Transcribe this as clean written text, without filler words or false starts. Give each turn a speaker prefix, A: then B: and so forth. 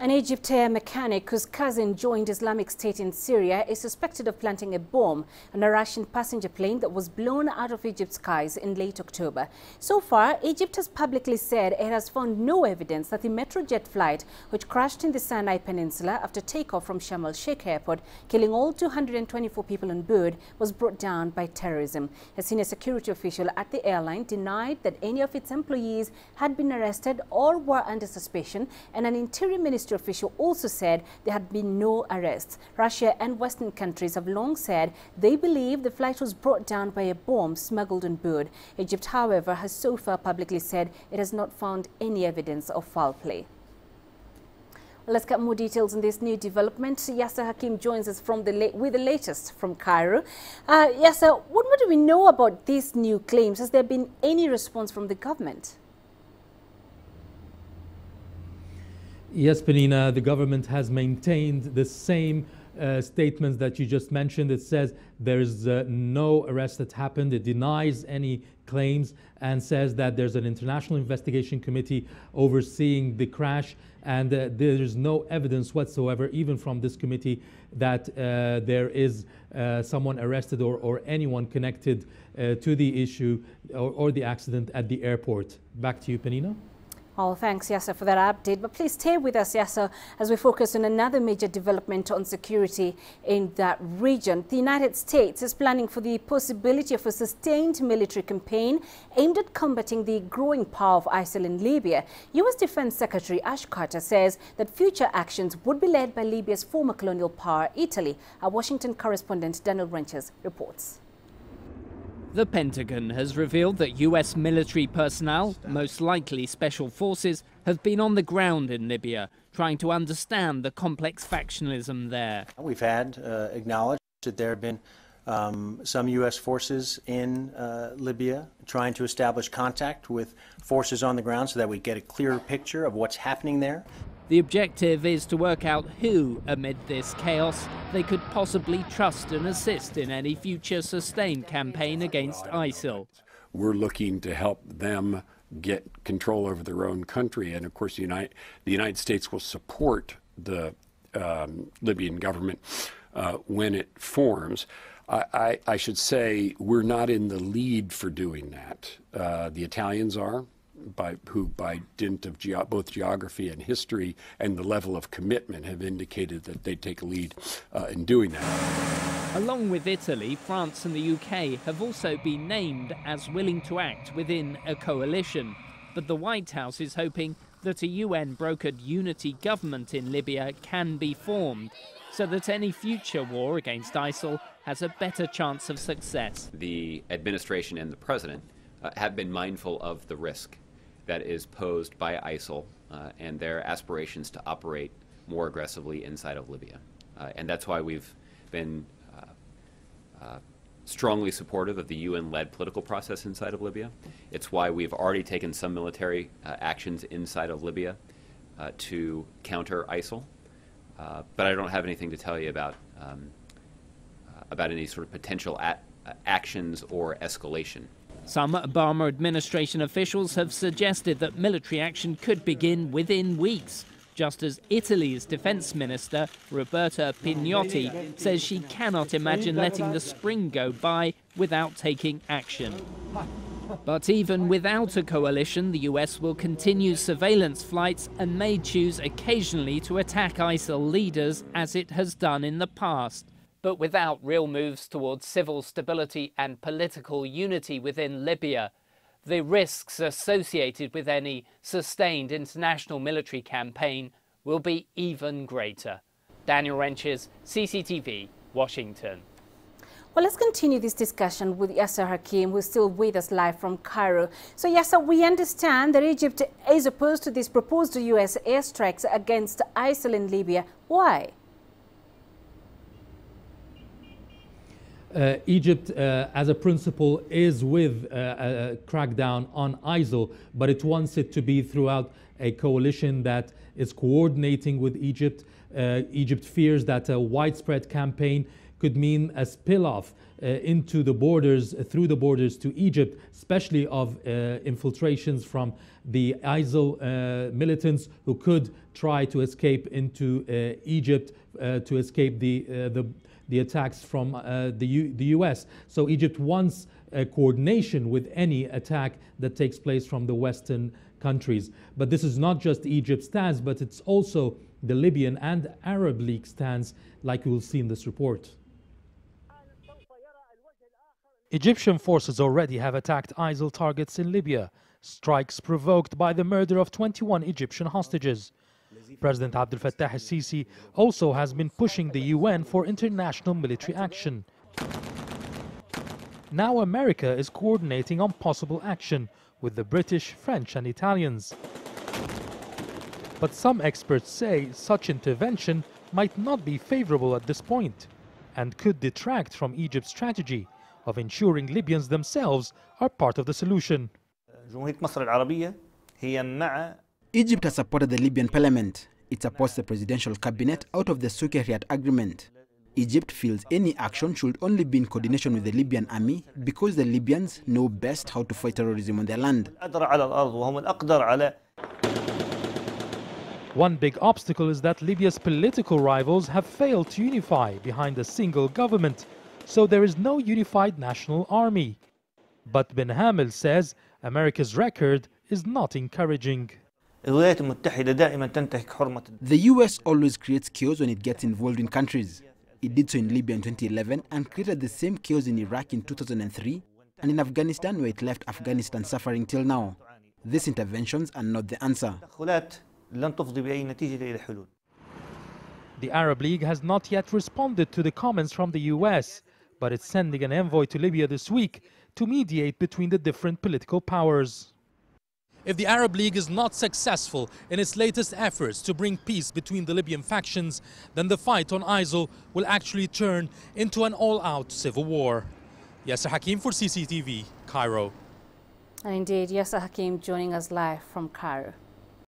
A: An EgyptAir mechanic whose cousin joined Islamic State in Syria is suspected of planting a bomb on a Russian passenger plane that was blown out of Egypt's skies in late October. So far, Egypt has publicly said it has found no evidence that the MetroJet flight, which crashed in the Sinai Peninsula after takeoff from Sharm el-Sheikh airport, killing all 224 people on board, was brought down by terrorism. A senior security official at the airline denied that any of its employees had been arrested or were under suspicion, and an interior ministry official also said there had been no arrests. Russia and Western countries have long said they believe the flight was brought down by a bomb smuggled on board. Egypt, however, has so far publicly said it has not found any evidence of foul play. Well, let's get more details on this new development. Yasser Hakim joins us with the latest from Cairo. Yasser, what do we know about these new claims? Has there been any response from the government?
B: Yes, Penina, the government has maintained the same statements that you just mentioned. It says there's no arrest that happened. It denies any claims and says that there's an international investigation committee overseeing the crash, and there's no evidence whatsoever, even from this committee, that there is someone arrested or anyone connected to the issue or the accident at the airport. Back to you, Penina.
A: Oh, thanks, Yasser, for that update. But please stay with us, Yasser, as we focus on another major development on security in that region. The United States is planning for the possibility of a sustained military campaign aimed at combating the growing power of ISIL in Libya. U.S. Defense Secretary Ash Carter says that future actions would be led by Libya's former colonial power, Italy. Our Washington correspondent Daniel Renches reports.
C: The Pentagon has revealed that U.S. military personnel, most likely special forces, have been on the ground in Libya, trying to understand the complex factionalism there.
D: We've had acknowledged that there have been some U.S. forces in Libya trying to establish contact with forces on the ground so that we get a clearer picture of what's happening there.
C: The objective is to work out who, amid this chaos, they could possibly trust and assist in any future sustained campaign against ISIL.
E: We're looking to help them get control over their own country, and of course the United States will support the Libyan government when it forms. I should say we're not in the lead for doing that. The Italians are. By dint of both geography and history and the level of commitment have indicated that they take a lead in doing that.
C: Along with Italy, France and the UK have also been named as willing to act within a coalition. But the White House is hoping that a UN-brokered unity government in Libya can be formed so that any future war against ISIL has a better chance of success.
F: The administration and the president have been mindful of the risk that is posed by ISIL and their aspirations to operate more aggressively inside of Libya. And that's why we've been strongly supportive of the UN-led political process inside of Libya. It's why we've already taken some military actions inside of Libya to counter ISIL. But I don't have anything to tell you about any sort of potential actions or escalation.
C: Some Obama administration officials have suggested that military action could begin within weeks, just as Italy's defense minister, Roberta Pinotti, says she cannot imagine letting the spring go by without taking action. But even without a coalition, the US will continue surveillance flights and may choose occasionally to attack ISIL leaders, as it has done in the past. But without real moves towards civil stability and political unity within Libya, the risks associated with any sustained international military campaign will be even greater. Daniel Renches, CCTV, Washington.
A: Well, let's continue this discussion with Yasser Hakim, who's still with us live from Cairo. So, Yasser, we understand that Egypt is opposed to these proposed U.S. airstrikes against ISIL in Libya. Why?
B: Egypt, as a principle, is with a crackdown on ISIL, but it wants it to be throughout a coalition that is coordinating with Egypt. Egypt fears that a widespread campaign could mean a spill-off into the borders, through the borders to Egypt, especially of infiltrations from the ISIL militants who could try to escape into Egypt to escape the attacks from the US. So Egypt wants coordination with any attack that takes place from the Western countries. But this is not just Egypt's stance, but it's also the Libyan and Arab League stance, like you will see in this report.
G: Egyptian forces already have attacked ISIL targets in Libya, strikes provoked by the murder of 21 Egyptian hostages. President Abdel Fattah el-Sisi also has been pushing the UN for international military action. Now America is coordinating on possible action with the British, French and Italians. But some experts say such intervention might not be favorable at this point and could detract from Egypt's strategy of ensuring Libyans themselves are part of the solution.
H: Egypt has supported the Libyan parliament. It supports the presidential cabinet out of the Sucariat agreement. Egypt feels any action should only be in coordination with the Libyan army because the Libyans know best how to fight terrorism on their land.
G: One big obstacle is that Libya's political rivals have failed to unify behind a single government, so there is no unified national army. But Ben Hamel says America's record is not encouraging.
H: The US always creates chaos when it gets involved in countries. It did so in Libya in 2011 and created the same chaos in Iraq in 2003 and in Afghanistan, where it left Afghanistan suffering till now. These interventions are not the answer.
G: The Arab League has not yet responded to the comments from the US, but it's sending an envoy to Libya this week to mediate between the different political powers.
I: If the Arab League is not successful in its latest efforts to bring peace between the Libyan factions, then the fight on ISIL will actually turn into an all-out civil war. Yasser Hakim for CCTV, Cairo.
A: And indeed, Yasser Hakim joining us live from Cairo.